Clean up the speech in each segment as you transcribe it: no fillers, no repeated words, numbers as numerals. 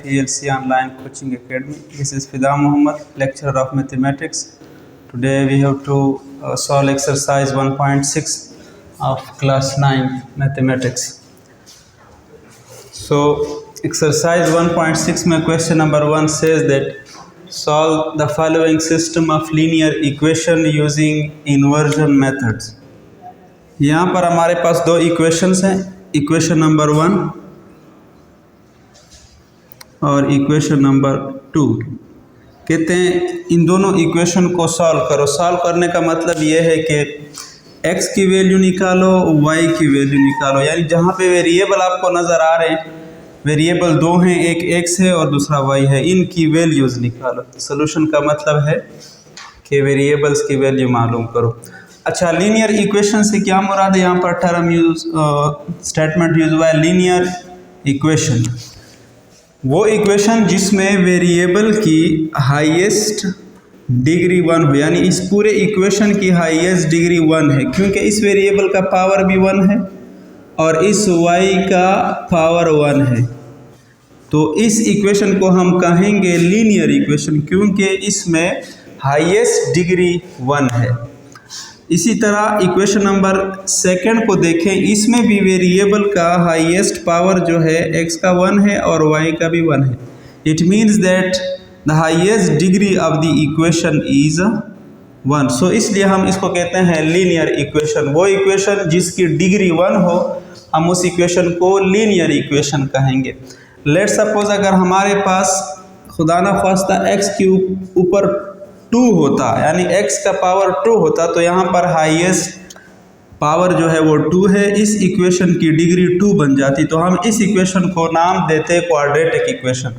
ELC Online Coaching Academy. This is Fida Muhammad, lecturer of mathematics. Today we have to solve exercise 1.6 of class 9 mathematics. So exercise 1.6 में question number 1 says that solve the following system of linear equation using inversion methods. यहाँ पर हमारे पास दो equations हैं, equation number 1 और equation number 2। कहते हैं इन दोनों इक्वेशन को सॉल्व करो। सॉल्व करने का मतलब ये है कि x की वैल्यू निकालो, y की वैल्यू निकालो, यानी जहाँ पे वेरिएबल आपको नज़र आ रहे हैं, वेरिएबल दो हैं, एक x है और दूसरा y है, इनकी वैल्यूज़ निकालो। सोल्यूशन का मतलब है कि वेरिएबल्स की वैल्यू मालूम करो। अच्छा, लीनियर इक्वेशन से क्या मुराद है? यहाँ पर टर्म यूज स्टेटमेंट यूज हुआ है लीनियर इक्वेशन, वो इक्वेशन जिसमें वेरिएबल की हाईएस्ट डिग्री 1 हो, यानी इस पूरे इक्वेशन की हाईएस्ट डिग्री 1 है, क्योंकि इस वेरिएबल का पावर भी 1 है और इस y का पावर 1 है। तो इस इक्वेशन को हम कहेंगे लीनियर इक्वेशन, क्योंकि इसमें हाईएस्ट डिग्री 1 है। इसी तरह इक्वेशन नंबर 2 को देखें, इसमें भी वेरिएबल का हाईएस्ट पावर जो है x का 1 है और y का भी 1 है। It means that the highest degree of the equation is 1। सो इसलिए हम इसको कहते हैं लीनियर इक्वेशन। वो इक्वेशन जिसकी डिग्री 1 हो, हम उस इक्वेशन को लीनियर इक्वेशन कहेंगे। लेट्स सपोज अगर हमारे पास खुदा ना ख्वास्ता x के ऊपर 2 होता, यानी x का पावर 2 होता, तो यहाँ पर हाईएस्ट पावर जो है वो 2 है, इस इक्वेशन की डिग्री 2 बन जाती, तो हम इस इक्वेशन को नाम देते क्वाड्रेटिक इक्वेशन।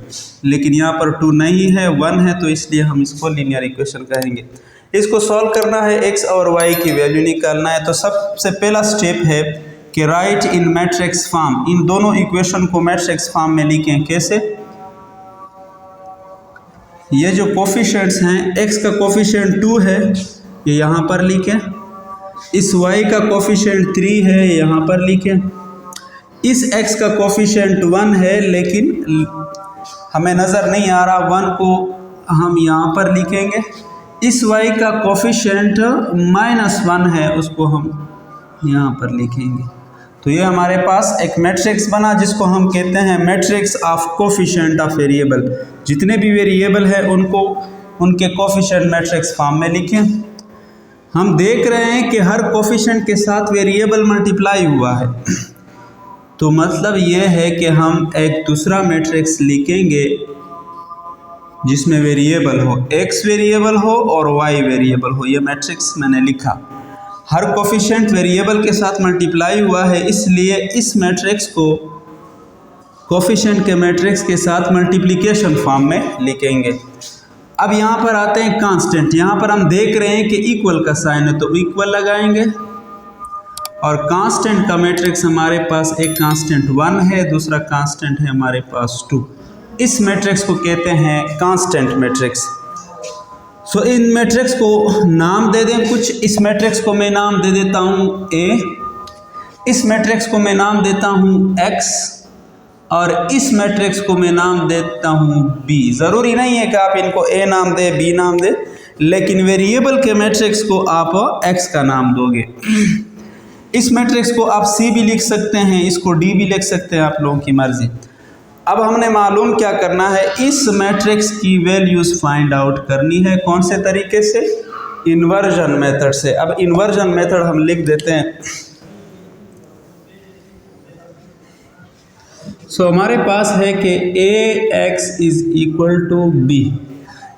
लेकिन यहाँ पर 2 नहीं है, 1 है, तो इसलिए हम इसको लीनियर इक्वेशन कहेंगे। इसको सॉल्व करना है, x और y की वैल्यू निकालना है। तो सबसे पहला स्टेप है कि राइट इन मैट्रिक्स फॉर्म, इन दोनों इक्वेशन को मैट्रिक्स फॉर्म में लिखें। कैसे? ये जो कोफिशिएंट्स हैं, x का कोफिशिएंट 2 है, ये यहाँ पर लिखें। इस y का कोफिशिएंट 3 है, यहाँ पर लिखें। इस x का कोफिशिएंट 1 है, लेकिन हमें नज़र नहीं आ रहा, 1 को हम यहाँ पर लिखेंगे। इस y का कोफिशिएंट -1 है, उसको हम यहाँ पर लिखेंगे। तो ये हमारे पास एक मैट्रिक्स बना, जिसको हम कहते हैं matrix of coefficient of variable. जितने भी वेरिएबल है उनको उनके कोफिशिएंट मैट्रिक्स फॉर्म में लिखें। हम देख रहे हैं कि हर कोफिशिएंट के साथ वेरिएबल मल्टीप्लाई हुआ है, तो मतलब ये है कि हम एक दूसरा मैट्रिक्स लिखेंगे जिसमें वेरिएबल हो, x वेरिएबल हो और y वेरिएबल हो। ये मैट्रिक्स मैंने लिखा। हर कोफिशिएंट वेरिएबल के साथ मल्टीप्लाई हुआ है, इसलिए इस मैट्रिक्स को कोफिशिएंट के मैट्रिक्स के साथ मल्टीप्लिकेशन फॉर्म में लिखेंगे। अब यहाँ पर आते हैं कांस्टेंट। यहाँ पर हम देख रहे हैं कि इक्वल का साइन है, तो इक्वल लगाएंगे। और कांस्टेंट का मैट्रिक्स हमारे पास एक कांस्टेंट 1 है, दूसरा कांस्टेंट है हमारे पास 2। इस मैट्रिक्स को कहते हैं कांस्टेंट मैट्रिक्स। सो इन मैट्रिक्स को नाम दे दें कुछ। इस मैट्रिक्स को मैं नाम दे देता हूँ A, इस मैट्रिक्स को मैं नाम देता हूँ X और इस मैट्रिक्स को मैं नाम देता हूँ B। ज़रूरी नहीं है कि आप इनको A नाम दे, B नाम दे, लेकिन वेरिएबल के मैट्रिक्स को आप X का नाम दोगे। इस मैट्रिक्स को आप C भी लिख सकते हैं, इसको D भी लिख सकते हैं, आप लोगों की मर्जी। अब हमने मालूम क्या करना है, इस मैट्रिक्स की वैल्यूज़ फाइंड आउट करनी है। कौन से तरीके से? इन्वर्जन मेथड से। अब इन्वर्जन मेथड हम लिख देते हैं। सो हमारे पास है कि ax is equal to b,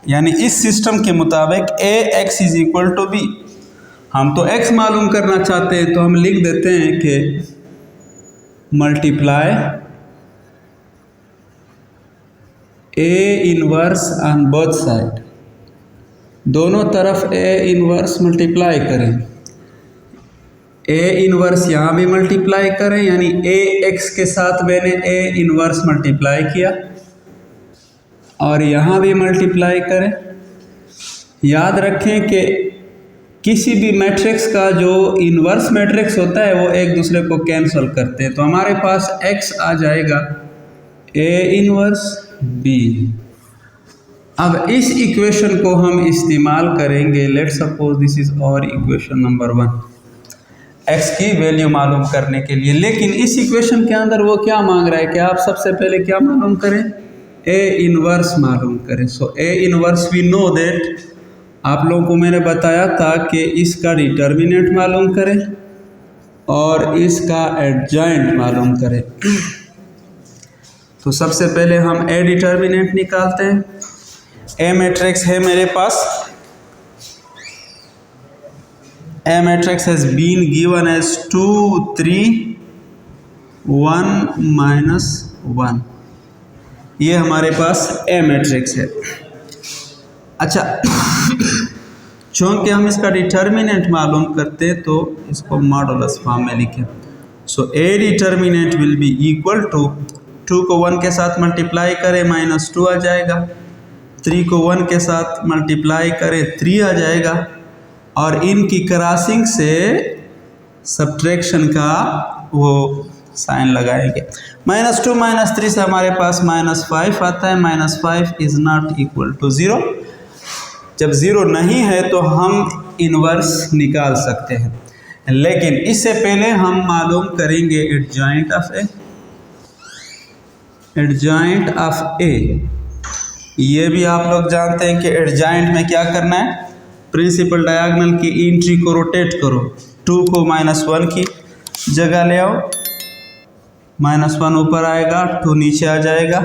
यानी इस सिस्टम के मुताबिक ax is equal to b। हम तो x मालूम करना चाहते हैं, तो हम लिख देते हैं कि multiply a inverse on both side, दोनों तरफ a इनवर्स मल्टीप्लाई करें। a इनवर्स यहाँ भी मल्टीप्लाई करें, यानी ax के साथ मैंने a इनवर्स मल्टीप्लाई किया और यहाँ भी मल्टीप्लाई करें। याद रखें कि किसी भी मैट्रिक्स का जो इनवर्स मैट्रिक्स होता है वो एक दूसरे को कैंसिल करते हैं, तो हमारे पास x आ जाएगा a इनवर्स बी। अब इस इक्वेशन को हम इस्तेमाल करेंगे, लेट सपोज दिस इज और इक्वेशन नंबर 1, x की वैल्यू मालूम करने के लिए। लेकिन इस इक्वेशन के अंदर वो क्या मांग रहा है कि आप सबसे पहले क्या मालूम करें, ए इनवर्स मालूम करें। So A inverse we know that, आप लोगों को मैंने बताया था कि इसका डिटर्मिनेंट मालूम करें और इसका एडजॉइंट मालूम करें। तो सबसे पहले हम ए डिटर्मिनेंट निकालते हैं। ए मैट्रिक्स है मेरे पास, A matrix has been given as 2 3 1 -1, ये हमारे पास ए मैट्रिक्स है। अच्छा चूँकि हम इसका डिटर्मिनेंट मालूम करते हैं तो इसको मॉडुलस फॉर्म में लिखें। So A determinant will be equal to 2 को 1 के साथ मल्टीप्लाई करें -2 आ जाएगा, 3 को 1 के साथ मल्टीप्लाई करें 3 आ जाएगा, और इनकी क्रॉसिंग से सब्ट्रैक्शन का वो साइन लगाएंगे। -2 -3 से हमारे पास -5 आता है। -5 इज नॉट इक्वल टू 0। जब 0 नहीं है तो हम इनवर्स निकाल सकते हैं, लेकिन इससे पहले हम मालूम करेंगे adjoint of A. Adjoint of A, ये भी आप लोग जानते हैं कि एडजॉइंट में क्या करना है, प्रिंसिपल डायगोनल की एंट्री को रोटेट करो, 2 को -1 की जगह ले आओ, -1 ऊपर आएगा, 2 नीचे आ जाएगा,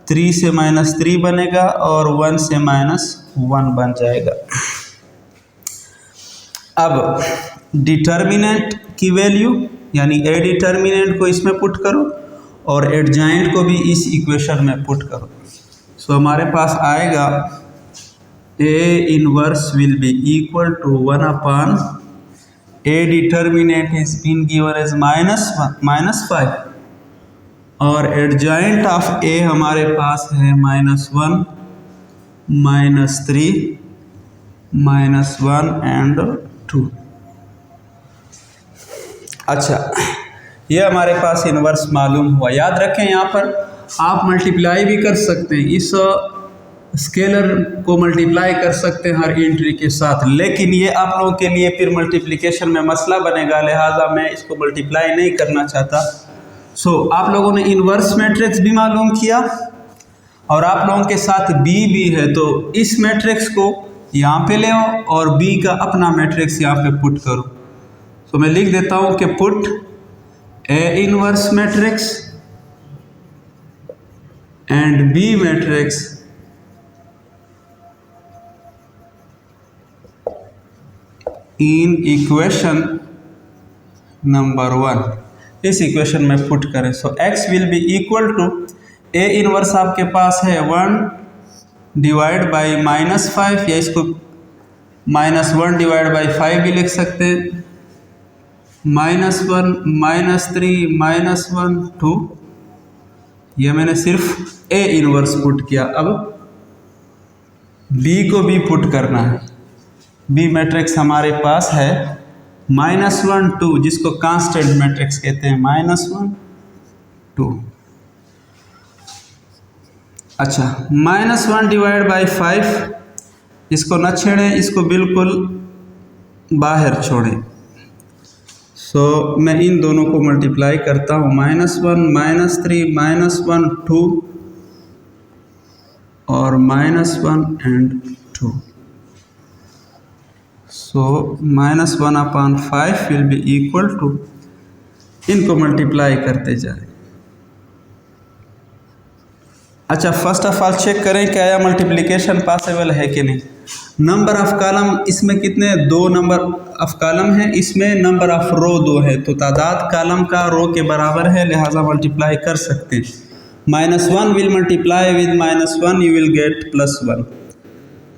3 से -3 बनेगा और 1 से -1 बन जाएगा। अब डिटर्मिनेंट की वैल्यू यानी ए डिटर्मिनेंट को इसमें पुट करो और एडजॉइंट को भी इस इक्वेशन में पुट करो। सो हमारे पास आएगा A inverse will be equal to 1 A determinant is been given as -5 और एडजॉइंट ऑफ ए हमारे पास है -1 -3 -1 एंड 2। अच्छा, ये हमारे पास इनवर्स मालूम हुआ। याद रखें यहाँ पर आप मल्टीप्लाई भी कर सकते हैं, इस स्केलर को मल्टीप्लाई कर सकते हैं हर एंट्री के साथ, लेकिन ये आप लोगों के लिए फिर मल्टीप्लिकेशन में मसला बनेगा, लिहाजा मैं इसको मल्टीप्लाई नहीं करना चाहता। सो आप लोगों ने इनवर्स मैट्रिक्स भी मालूम किया और आप लोगों के साथ बी भी है, तो इस मैट्रिक्स को यहाँ पे ले आओ और बी का अपना मैट्रिक्स यहाँ पे पुट करो। तो मैं लिख देता हूँ कि put A inverse matrix and B matrix in equation number 1, इस इक्वेशन में पुट करें। So x will be equal to A inverse आपके पास है 1 डिवाइड बाई -5, या इसको -1 डिवाइड बाई 5 भी लिख सकते हैं, -1 -3 -1 2। ये मैंने सिर्फ ए इनवर्स पुट किया। अब बी को भी पुट करना है। बी मैट्रिक्स हमारे पास है -1 2, जिसको कांस्टेंट मैट्रिक्स कहते हैं, -1 2। अच्छा, -1 डिवाइड बाई 5, इसको न छेड़ें, इसको बिल्कुल बाहर छोड़ें। सो मैं इन दोनों को मल्टीप्लाई करता हूँ, -1 -3 -1 2 और -1 एंड 2। सो -1/5 विल बी इक्वल टू, इनको मल्टीप्लाई करते जाए। अच्छा, फर्स्ट ऑफ ऑल चेक करें क्या यह मल्टीप्लिकेशन पॉसिबल है कि नहीं। नंबर ऑफ कॉलम इसमें कितने, 2 नंबर ऑफ कॉलम है, इसमें नंबर ऑफ रो 2 है, तो तादाद कॉलम का रो के बराबर है, लिहाजा मल्टीप्लाई कर सकते हैं। -1 will multiply with -1, you will get +1।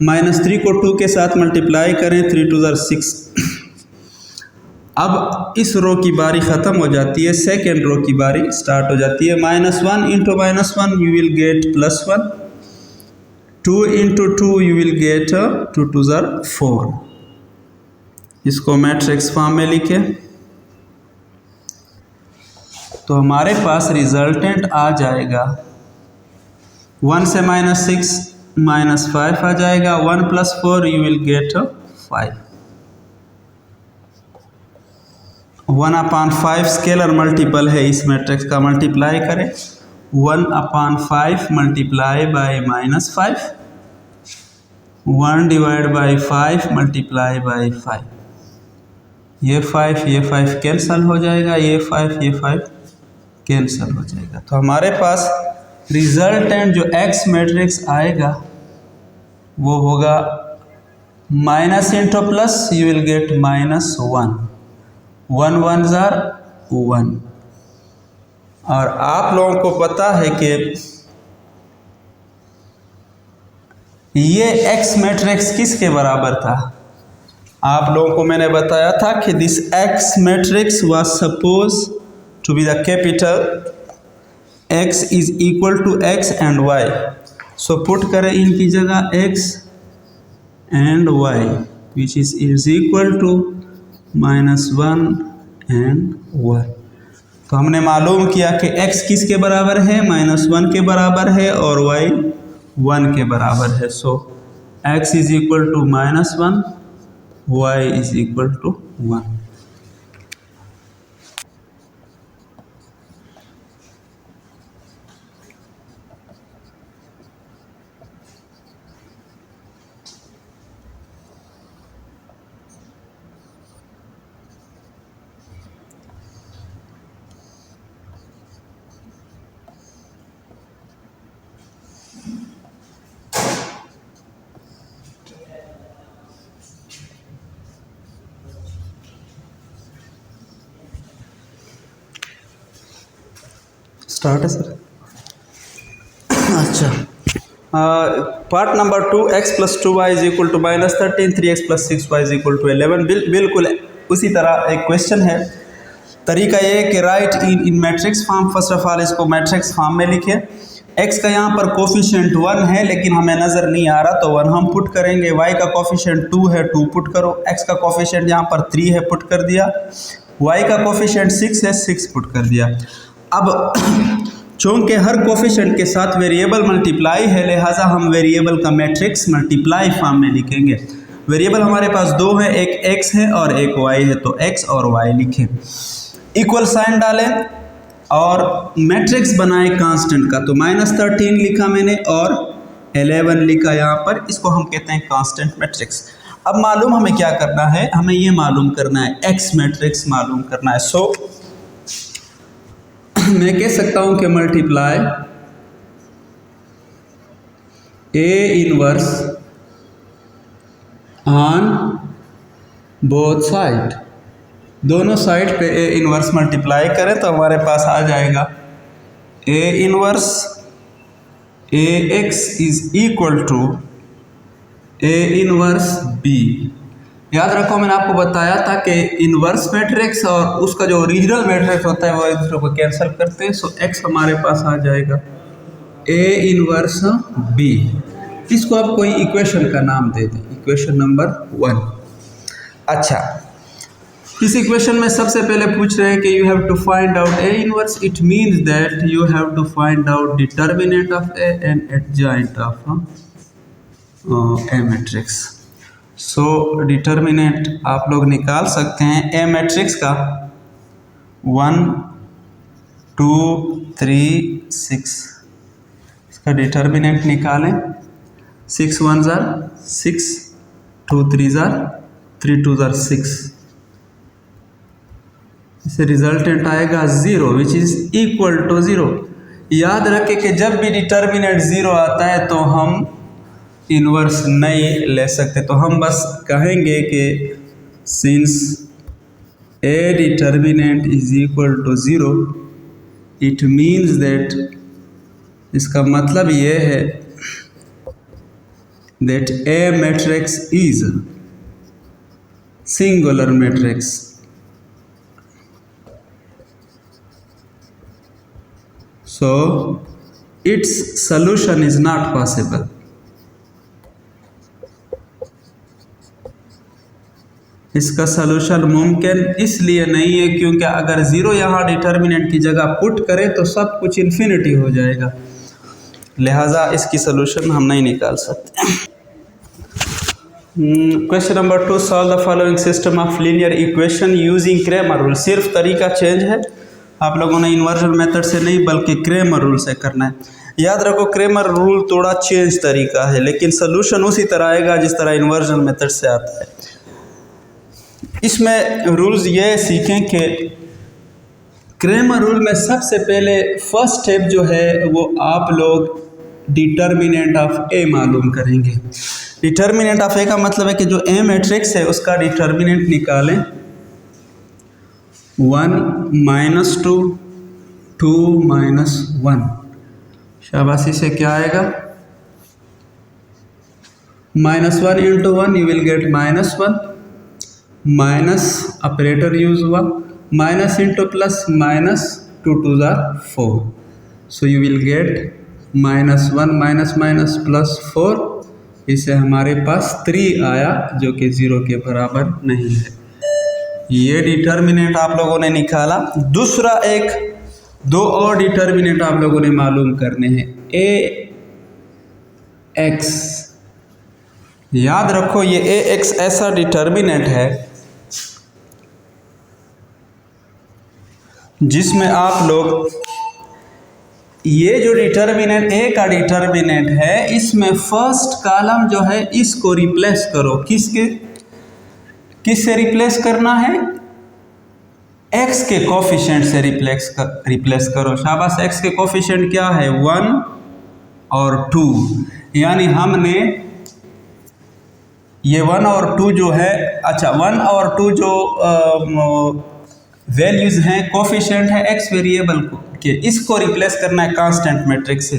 -3 को 2 के साथ मल्टीप्लाई करें, 3 2 6। अब इस रो की बारी ख़त्म हो जाती है, सेकेंड रो की बारी स्टार्ट हो जाती है। -1 × -1 you will get +1, 2 × 2 you will gate 2 2 4। इसको मैट्रिक्स फॉर्म में लिखें तो हमारे पास रिजल्टेंट आ जाएगा 1 से -6 -5 आ जाएगा। 1 + 4 you will gate 5। 1/5 scalar multiple है इस मैट्रिक्स का, मल्टीप्लाई करें 1/5 मल्टीप्लाई बाय -5, 1/5 मल्टीप्लाई बाय 5। ये 5 कैंसल हो जाएगा, ये 5 कैंसल हो जाएगा। तो हमारे पास रिजल्टेंट जो एक्स मैट्रिक्स आएगा वो होगा minus into plus, you will get -1। 1 1 1। और आप लोगों को पता है कि ये एक्स मैट्रिक्स किसके बराबर था? आप लोगों को मैंने बताया था कि this X matrix was suppose to be the capital x is equal to x and y। So put करें इनकी जगह x and y which is equal to -1 and 1। तो हमने मालूम किया कि x किसके बराबर है? -1 के बराबर है और y 1 के बराबर है। So x is equal to -1, y is equal to 1। Start है सर। अच्छा, part number 2, x + 2y is equal to -13, 3x + 6y is equal to 11। बिल्कुल उसी तरह एक क्वेश्चन है। तरीका ये है कि right in matrix form. First of all इसको मैट्रिक्स फॉर्म में लिखे। x का यहाँ पर कोफिशिएंट 1 है लेकिन हमें नज़र नहीं आ रहा तो 1 हम पुट करेंगे। y का कोफिशिएंट 2 है, 2 पुट करो। x का कोफिशिएंट यहाँ पर 3 है, पुट कर दिया। y का कोफिशिएंट 6 है, 6 पुट कर दिया। अब चूँकि हर कोफिशिएंट के साथ वेरिएबल मल्टीप्लाई है लिहाजा हम वेरिएबल का मैट्रिक्स मल्टीप्लाई फॉर्म में लिखेंगे। वेरिएबल हमारे पास 2 है, एक x है और एक y है, तो x और y लिखें। इक्वल साइन डालें और मैट्रिक्स बनाए कांस्टेंट का। तो -13 लिखा मैंने और 11 लिखा यहाँ पर, इसको हम कहते हैं कांस्टेंट मैट्रिक्स। अब मालूम हमें क्या करना है? हमें ये मालूम करना है, एक्स मैट्रिक्स मालूम करना है। सो मैं कह सकता हूं कि multiply A inverse on both side. दोनों साइड पे A इनवर्स मल्टीप्लाई करें तो हमारे पास आ जाएगा A inverse AX is equal to A inverse B। याद रखो मैंने आपको बताया था कि इनवर्स मैट्रिक्स और उसका जो ओरिजिनल मैट्रिक्स होता है वो एक दूसरे को कैंसिल करते हैं। सो x हमारे पास आ जाएगा A इनवर्स B। इसको आप कोई इक्वेशन का नाम दे दें, इक्वेशन नंबर 1। अच्छा, इस इक्वेशन में सबसे पहले पूछ रहे हैं कि you have to find out A inverse. It means that you have to find out determinant of A and adjoint of A matrix. So determinant आप लोग निकाल सकते हैं ए मैट्रिक्स का 1 2 3 6। इसका डिटर्मिनेंट निकालें। 6 1 ज़ार 6, 2 3 ज़ार 3 2 ज़ार 6। इसे रिजल्टेंट आएगा 0 विच इज़ इक्वल टू 0। याद रखें कि जब भी डिटर्मिनेंट 0 आता है तो हम इनवर्स नहीं ले सकते, तो हम बस कहेंगे कि since A determinant is equal to 0 it means that, इसका मतलब ये है that A matrix is singular matrix. So its solution is not possible. इसका सलूशन मुमकिन इसलिए नहीं है क्योंकि अगर 0 यहाँ डिटर्मिनेंट की जगह पुट करें तो सब कुछ इन्फिनिटी हो जाएगा। लिहाजा इसकी सोल्यूशन हम नहीं निकाल सकते। Question number 2, solve the following system of linear equation using Cramer rule. सिर्फ तरीका चेंज है, आप लोगों ने इन्वर्जन मेथड से नहीं बल्कि क्रेमर रूल से करना है। याद रखो क्रेमर रूल थोड़ा चेंज तरीका है, लेकिन सोल्यूशन उसी तरह आएगा जिस तरह इन्वर्जन मेथड से आता है। इसमें रूल्स ये सीखें कि क्रेमर रूल में सबसे पहले फर्स्ट स्टेप जो है वो आप लोग डिटर्मिनेंट ऑफ ए मालूम करेंगे। डिटर्मिनेंट ऑफ ए का मतलब है कि जो ए मैट्रिक्स है उसका डिटर्मिनेंट निकालें। 1 - 2 2 - 1, शाबाशी से क्या आएगा? -1 × 1 you will get -1, minus operator use हुआ, minus into plus, -2 × 2 = 4, so you will get -1 minus +4, इससे हमारे पास 3 आया जो कि 0 के बराबर नहीं है। ये डिटर्मिनेंट आप लोगों ने निकाला। दूसरा दो और डिटर्मिनेंट आप लोगों ने मालूम करने हैं। ax, याद रखो ये ax ऐसा डिटर्मिनेंट है जिसमें आप लोग ये जो डिटर्मिनेंट ए का डिटर्मिनेंट है इसमें फर्स्ट कॉलम जो है इसको रिप्लेस करो। किससे रिप्लेस करना है? x के कोफिशिएंट से रिप्लेस करो। शाबाश, x के कोफिशिएंट क्या है? 1 और 2, यानी हमने ये 1 और 2 जो है, अच्छा 1 और 2 जो वैल्यूज हैं, कोफिशिएंट है x वेरिएबल को के, इसको रिप्लेस करना है कांस्टेंट मैट्रिक्स से।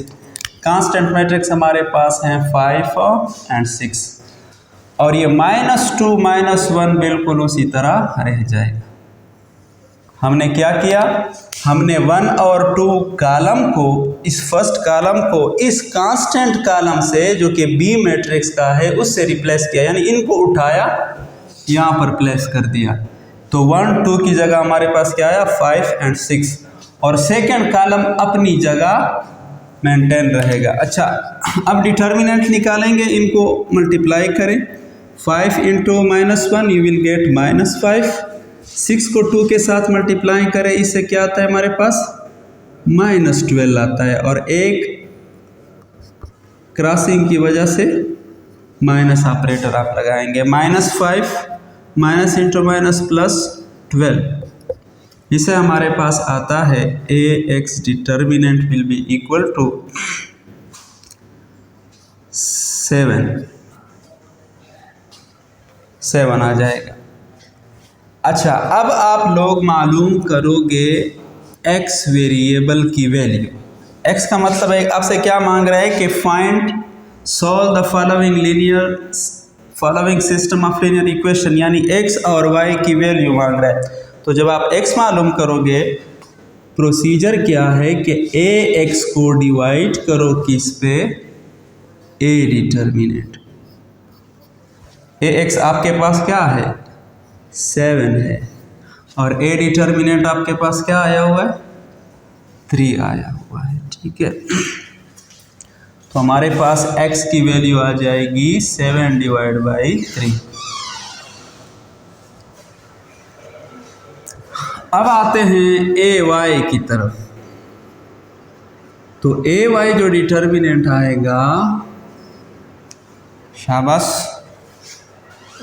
कांस्टेंट मैट्रिक्स हमारे पास हैं 5 और 6, और ये -2 - 1 बिल्कुल उसी तरह रह जाएगा। हमने क्या किया? हमने 1 और 2 कॉलम को, इस फर्स्ट कॉलम को इस कांस्टेंट कॉलम से जो कि बी मैट्रिक्स का है उससे रिप्लेस किया, यानी इनको उठाया यहाँ पर प्लेस कर दिया। तो 1 2 की जगह हमारे पास क्या आया? 5 और 6, और सेकेंड कॉलम अपनी जगह मेंटेन रहेगा। अच्छा, अब डिटर्मिनेंट निकालेंगे, इनको मल्टीप्लाई करें। 5 × -1 यू विल गेट -5, 6 को 2 के साथ मल्टीप्लाई करें, इससे क्या आता है हमारे पास? -12 आता है, और एक क्रॉसिंग की वजह से माइनस ऑपरेटर आप लगाएंगे। -5 - +12, इसे हमारे पास आता है ax determinant will be equal to 7 आ जाएगा। अच्छा, अब आप लोग मालूम करोगे x वेरिएबल की वैल्यू। x का मतलब है आपसे क्या मांग रहा है कि find solve the following system of linear equation, यानी x और y की वैल्यू मांग रहा है। तो जब आप x मालूम करोगे, प्रोसीजर क्या है कि ax को डिवाइड करो किस पे? a determinant. ax आपके पास क्या है? 7 है, और a डिटर्मिनेंट आपके पास क्या आया हुआ है? 3 आया हुआ है। ठीक है, तो हमारे पास x की वैल्यू आ जाएगी 7/3। अब आते हैं ay की तरफ। तो ay जो डिटर्मिनेंट आएगा, शाबाश,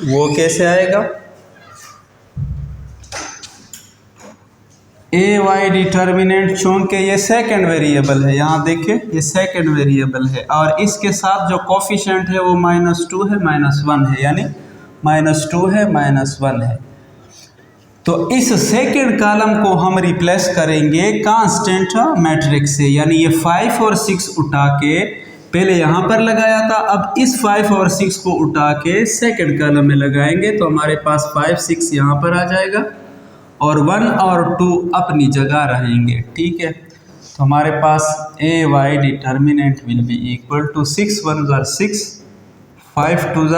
वो कैसे आएगा? ay डिटर्मिनेंट, चूंकि ये सेकंड वेरिएबल है, यहाँ देखिए ये सेकंड वेरिएबल है, और इसके साथ जो कोफिशिएंट है वो -2 है, -1 है, यानी -2 है, -1 है। तो इस सेकंड कॉलम को हम रिप्लेस करेंगे कांस्टेंट मैट्रिक्स से, यानी ये 5 और 6 उठा के पहले यहाँ पर लगाया था, अब इस 5 और 6 को उठा के सेकंड कॉलम में लगाएंगे, तो हमारे पास 5 6 यहाँ पर आ जाएगा, और 1 और 2 अपनी जगह रहेंगे। ठीक है, तो हमारे पास ay determinant will be equal to 6 1 = 6, 5 2 =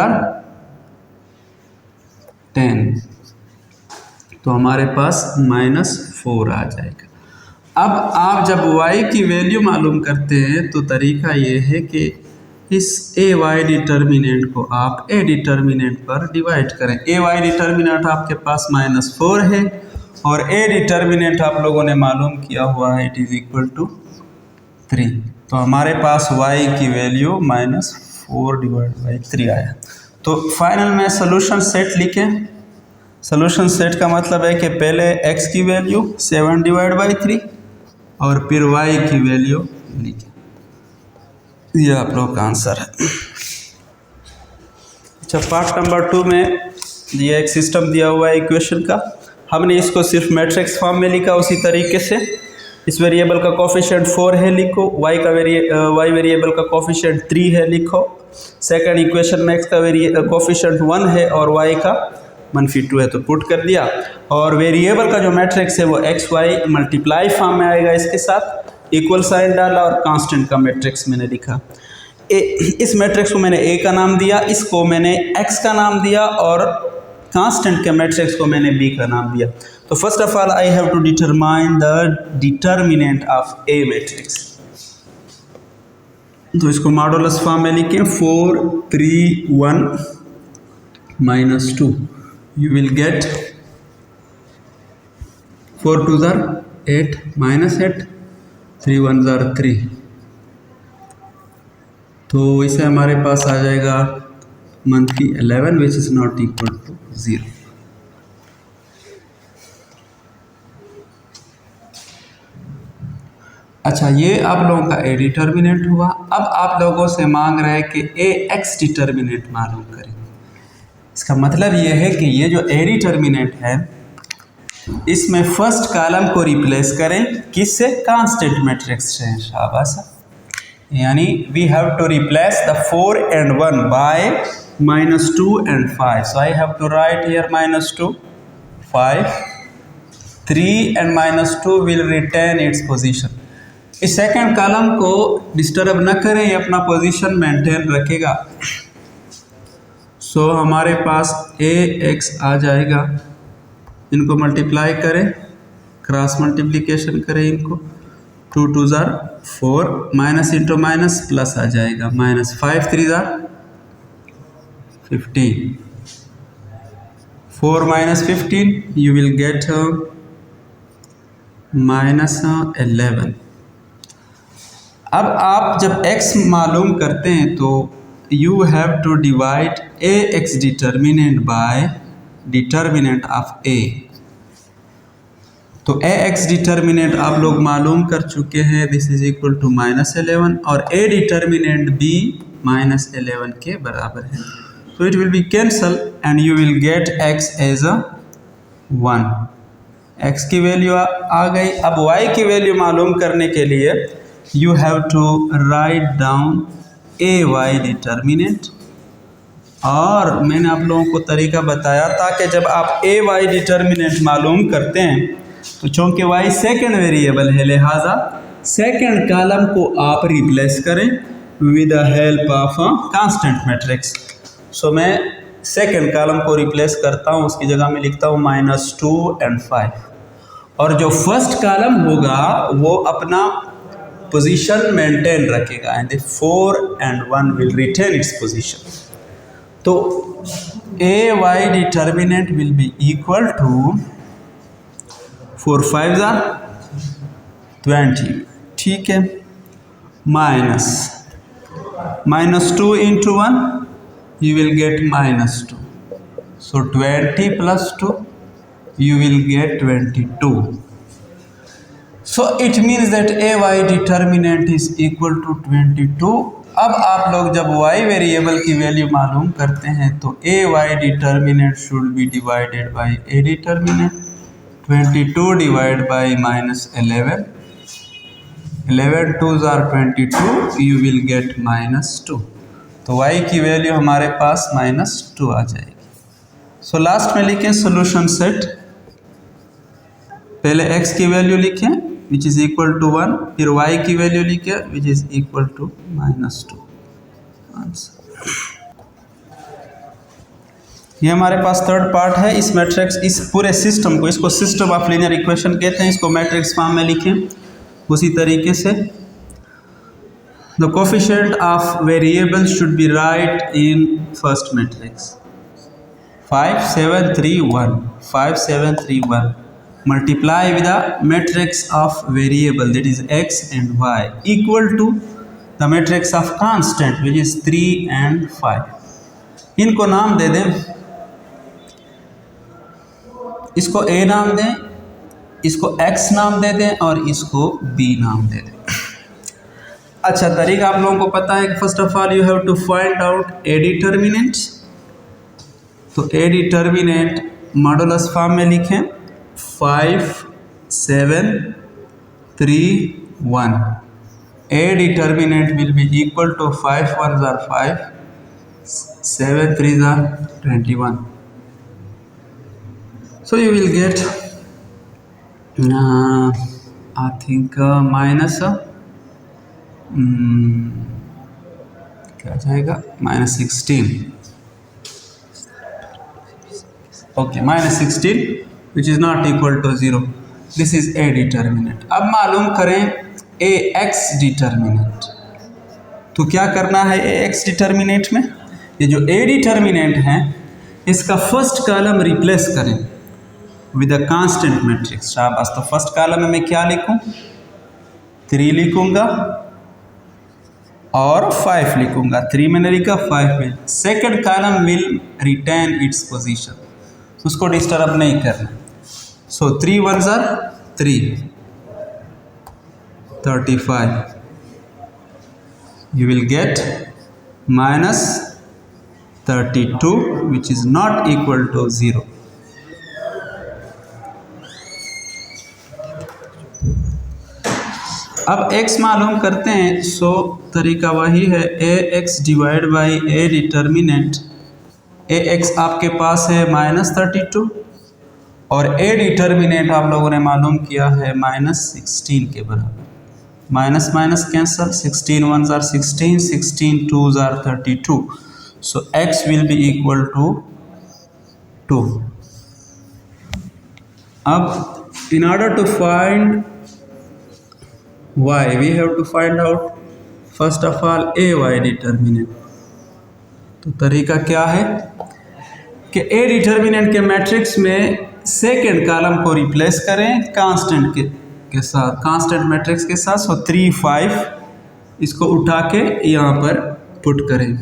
10, तो हमारे पास -4 आ जाएगा। अब आप जब y की वैल्यू मालूम करते हैं तो तरीका ये है कि इस ए वाई डिटर्मिनेंट को आप ए डिटर्मिनेंट पर डिवाइड करें। ए वाई डिटर्मिनेंट आपके पास -4 है और ए डिटर्मिनेंट आप लोगों ने मालूम किया हुआ है इट इज़ इक्वल टू 3। तो हमारे पास y की वैल्यू -4 डिवाइड बाई 3 आया। तो फाइनल में सोल्यूशन सेट लिखें। सोल्यूशन सेट का मतलब है कि पहले x की वैल्यू 7 डिवाइड बाई 3 और फिर y की वैल्यू लिखें। ये आप लोग का आंसर है। अच्छा, पार्ट नंबर 2 में ये एक सिस्टम दिया हुआ है इक्वेशन का। हमने इसको सिर्फ मैट्रिक्स फॉर्म में लिखा उसी तरीके से। इस वेरिएबल का कोफिशिएंट 4 है लिखो, y वेरिएबल का कोफिशिएंट 3 है लिखो। सेकंड इक्वेशन में x का कोफिशिएंट 1 है और y का -2 है तो पुट कर दिया। और वेरिएबल का जो मैट्रिक्स है वो x y मल्टीप्लाई फॉर्म में आएगा, इसके साथ इक्वल साइन डाला और कांस्टेंट का मैट्रिक्स मैंने लिखा। इस मैट्रिक्स को मैंने a का नाम दिया, इसको मैंने x का नाम दिया और कांस्टेंट के मैट्रिक्स को मैंने b का नाम दिया। तो first of all I have to determine the determinant of a matrix. तो इसको मॉडुलस फॉर्म में लिखें 4 3 1 -2। You will get 4 2s are 8 -8 3 1s are 3। तो इसे हमारे पास आ जाएगा -11 which is not equal to 0। अच्छा, ये आप लोगों का ए डिटर्मिनेंट हुआ। अब आप लोगों से मांग रहे हैं कि ए एक्स डिटर्मिनेंट मालूम करें। इसका मतलब ये है कि ये जो ए डिटर्मिनेंट है इसमें फर्स्ट कॉलम को रिप्लेस करें किससे? कांस्टेंट मैट्रिक्स से। शाबाश। यानी we have to replace the 4 and 1 by -2 and 5। So I have to write here -2 5 3 and -2 will retain its position. इस सेकंड कॉलम को डिस्टर्ब न करें, ये अपना पोजीशन मेंटेन रखेगा। सो हमारे पास ए एक्स आ जाएगा। इनको मल्टीप्लाई करें, क्रॉस मल्टीप्लिकेशन करें इनको। 2 2s are 4 minus into minus plus आ जाएगा -5 3s are 15 4 -15 you will get -11। अब आप जब x मालूम करते हैं तो you have to divide a x determinant by determinant of a। तो a x determinant आप लोग मालूम कर चुके हैं, दिस इज इक्वल टू -11 और a determinant b -11 के बराबर है। तो it will be cancel and you will get x as a 1। x की वैल्यू आ गई। अब y की वैल्यू मालूम करने के लिए you have to write down a y determinant. और मैंने आप लोगों को तरीका बताया था कि जब आप a y डिटर्मिनेंट मालूम करते हैं तो चूँकि y सेकंड वेरिएबल है लिहाजा सेकंड कॉलम को आप रिप्लेस करें with the help of constant matrix. So मैं सेकंड कॉलम को रिप्लेस करता हूँ, उसकी जगह में लिखता हूँ -2 and 5 और जो फर्स्ट कॉलम होगा वो अपना पोजीशन मेंटेन रखेगा and 4 and 1 will retain its position. तो A Y determinant will be equal to 4 5s are 20, ठीक है, -2 into 1 you will get -2। so 20 plus 2 you will get 22। So it means that a y determinant is equal to 22। अब आप लोग जब y variable की value मालूम करते हैं तो a y determinant should be divided by a determinant. 22 divide by -11, 11 2s are 22 you will get -2। तो y की वैल्यू हमारे पास -2 आ जाएगी। सो लास्ट में लिखें सोल्यूशन सेट। पहले x की वैल्यू लिखें विच इज़ इक्वल टू 1, फिर y की वैल्यू लिखे which is equal to -2। Answer ये हमारे पास थर्ड पार्ट है। इस मैट्रिक्स, इस पूरे सिस्टम को, इसको सिस्टम ऑफ लीनियर इक्वेशन कहते हैं। इसको मैट्रिक्स फॉर्म में लिखें उसी तरीके से the coefficient of variable should be right in first matrix 5 7 3 1 5 7 3 1 multiply with the matrix of variable that is x and y equal to the matrix of constant which is 3 and 5। इनको नाम दे दें, इसको a नाम दें, इसको x नाम दे दें और इसको b नाम दे दें। अच्छा, तरीका आप लोगों को पता है कि first of all you have to find out a determinant. तो a डिटर्मिनेंट मॉडुलस फॉर्म में लिखें 5 7 3 1। a determinant will be equal to 5 1s are 5, 7 3s are 21। So you will get I think minus क्या जाएगा -16। Okay, -16 which is not equal to 0। This is a determinant। अब मालूम करें ए x determinant. तो क्या करना है ए एक्स डिटर्मिनेंट में, ये जो ए डिटर्मिनेंट है इसका फर्स्ट कॉलम रिप्लेस करें विद अ कांस्टेंट मैट्रिक्स। शाबाश। तो फर्स्ट कॉलम में मैं क्या लिखूं, 3 लिखूंगा और 5 लिखूंगा। 3 मैंने लिखा, 5 में। Second column will retain its position, उसको डिस्टर्ब नहीं करना। सो 3 1s are 3, 35। You will get -32 which is not equal to 0। अब x मालूम करते हैं। सो तरीका वही है, ax divide by a determinant. ax आपके पास है -32 और a डिटर्मिनेंट आप लोगों ने मालूम किया है -16 के बराबर। Minus minus cancel, 16 1s are 16, 16 2s are 32। So x will be equal to 2। अब in order to find y we have to find out first of all ay determinant। तो तरीका क्या है कि a डिटर्मिनेंट के मैट्रिक्स में second column को replace करें कांस्टेंट के साथ, कांस्टेंट मैट्रिक्स के साथ। सो 3 5 इसको उठा के यहाँ पर पुट करें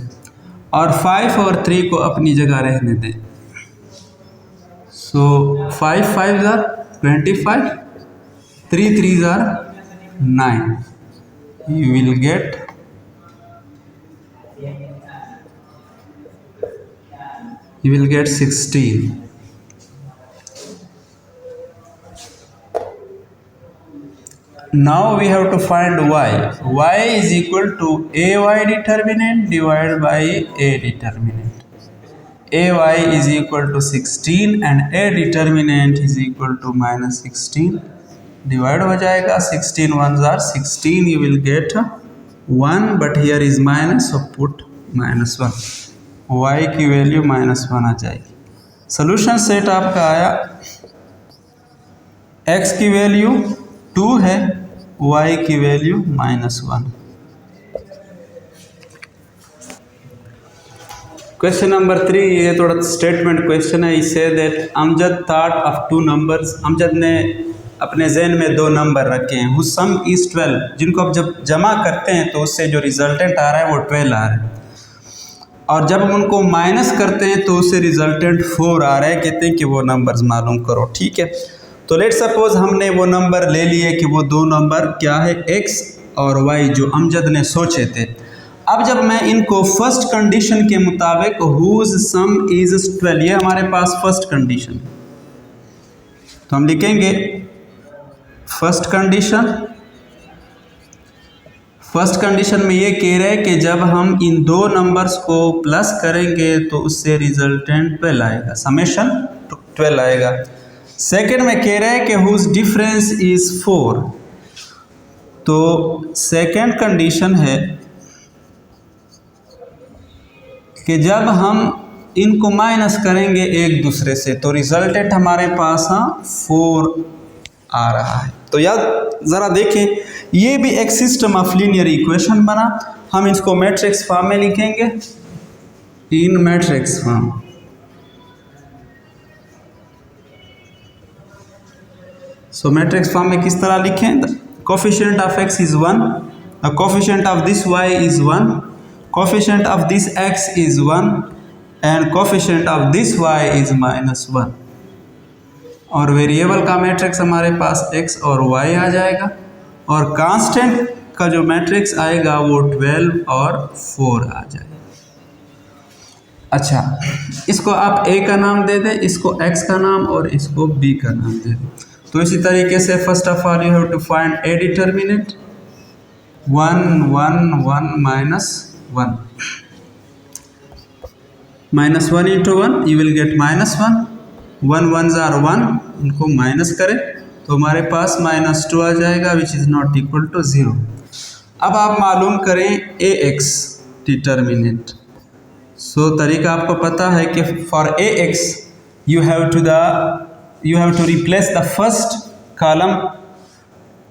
और 5 और 3 को अपनी जगह रहने दें। सो 5 5s are 25, 3 3s are 9। You will get you will get 16। Now we have to find y। y is equal to ay determinant divided by a determinant। ay is equal to 16 and a determinant is equal to -16। Divide हो जाएगा, 16 1s are 16। You will get 1 but here is minus, so put -1। y की value -1 आ जाएगी। Solution set आपका आया, x की value 2 है, y की value -1। Question number 3, ये थोड़ा स्टेटमेंट क्वेश्चन है। इसे that Amjad thought of 2 numbers. Amjad ने अपने जहन में 2 नंबर रखे हैं, हुज सम इज 12, जिनको अब जब जमा करते हैं तो उससे जो रिजल्टेंट आ रहा है वो 12 आ रहा है, और जब हम उनको माइनस करते हैं तो उससे रिजल्टेंट 4 आ रहा है। कहते हैं कि वो नंबर्स मालूम करो। ठीक है, तो लेट सपोज हमने वो नंबर ले लिए कि वो 2 नंबर क्या है, x और y, जो अमजद ने सोचे थे। अब जब मैं इनको फर्स्ट कंडीशन के मुताबिक हुज सम इज 12, ये हमारे पास फर्स्ट कंडीशन है, तो हम लिखेंगे फर्स्ट कंडीशन में ये कह रहे हैं कि जब हम इन 2 नंबर्स को प्लस करेंगे तो उससे रिजल्टेंट 12 आएगा, समेशन 12 आएगा। सेकेंड में कह रहे हैं कि हुज डिफरेंस इज 4, तो सेकेंड कंडीशन है कि जब हम इनको माइनस करेंगे एक दूसरे से तो रिजल्टेंट हमारे पास 4 आ रहा है। तो याद ज़रा देखें, ये भी एक सिस्टम ऑफ लीनियर इक्वेशन बना। हम इसको मैट्रिक्स फॉर्म में लिखेंगे, इन मैट्रिक्स फॉर्म। सो मैट्रिक्स फॉर्म में किस तरह लिखें? Coefficient of x is 1, the coefficient of this y is 1, coefficient of this x is 1 and coefficient of this y is -1। और वेरिएबल का मैट्रिक्स हमारे पास x और y आ जाएगा, और कांस्टेंट का जो मैट्रिक्स आएगा वो 12 और 4 आ जाएगा। अच्छा, इसको आप a का नाम दे दें, इसको x का नाम और इसको b का नाम दे दें। तो इसी तरीके से first of all you have to find a determinant 1 1 1 -1 -1 into 1 you will get -1, 1 1s are 1, इनको माइनस करें तो हमारे पास -2 आ जाएगा which is not equal to 0। अब आप मालूम करें ax डिटर्मिनेंट। सो तरीका आपको पता है कि for ax you have to replace the first column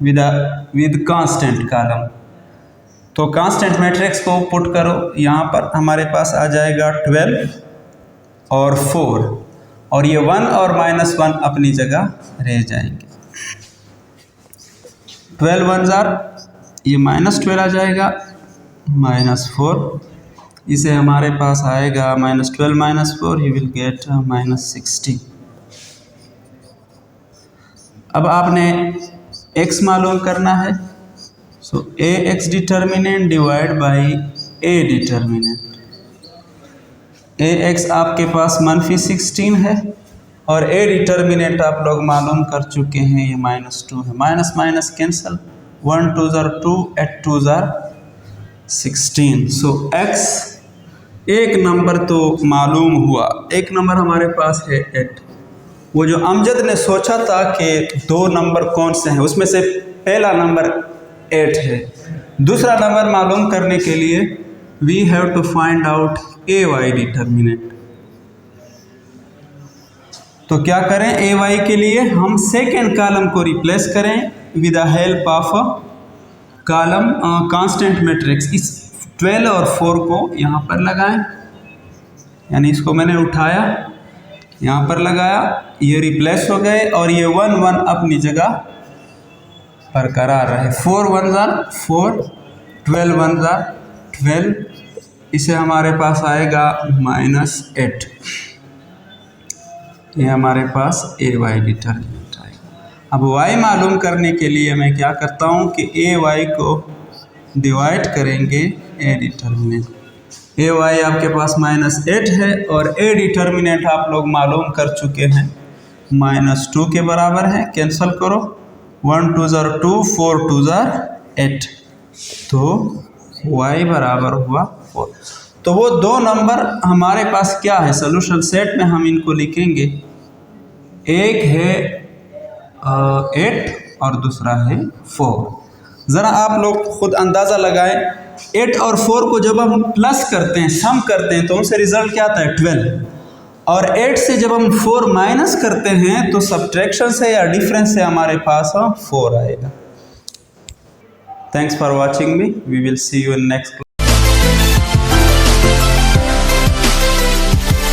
with constant column। तो कांस्टेंट मैट्रिक्स को पुट करो, यहाँ पर हमारे पास आ जाएगा 12 और 4, और ये 1 और -1 अपनी जगह रह जाएंगे। 12 1s are, ये -12 आ जाएगा, -4, इसे हमारे पास आएगा -12 -4 you will get -16। अब आपने x मालूम करना है, सो ax determinant divide by a determinant. ax आपके पास -16 है और a डिटर्मिनेंट आप लोग मालूम कर चुके हैं, ये -2 है। Minus minus cancel, 1 2s are 2, 8 2s are 16। So x एक नंबर तो मालूम हुआ, एक नंबर हमारे पास है 8। वो जो अमजद ने सोचा था कि 2 नंबर कौन से हैं, उसमें से पहला नंबर 8 है। दूसरा नंबर मालूम करने के लिए we have to find out ay determinant. तो क्या करें, ay के लिए हम सेकेंड कॉलम को रिप्लेस करें with the help of column constant matrix. इस 12 और 4 को यहाँ पर लगाएं, यानी इसको मैंने उठाया, यहाँ पर लगाया, ये रिप्लेस हो गए और ये 1 1 अपनी जगह बरकरार रहे। 4 1s are 4, 12 1s are 12, इसे हमारे पास आएगा -8। ये हमारे पास ay डिटर्मिनेंट आएगा। अब y मालूम करने के लिए मैं क्या करता हूँ कि ay को डिवाइड करेंगे a डिटर्मिनेंट। ay आपके पास -8 है और a डिटर्मिनेंट आप लोग मालूम कर चुके हैं -2 के बराबर है। कैंसल करो, 1 2s are 2, 4 2s are 8, तो y बराबर हुआ 4। तो वो 2 नंबर हमारे पास क्या है, सोल्यूशन सेट में हम इनको लिखेंगे, एक है 8 और दूसरा है 4। ज़रा आप लोग खुद अंदाज़ा लगाएं, 8 और 4 को जब हम प्लस करते हैं, सम करते हैं, तो उनसे रिजल्ट क्या आता है 12, और 8 से जब हम 4 माइनस करते हैं तो सब्ट्रैक्शन से या डिफरेंस से हमारे पास 4 आएगा। Thanks for watching me, we will see you in next class.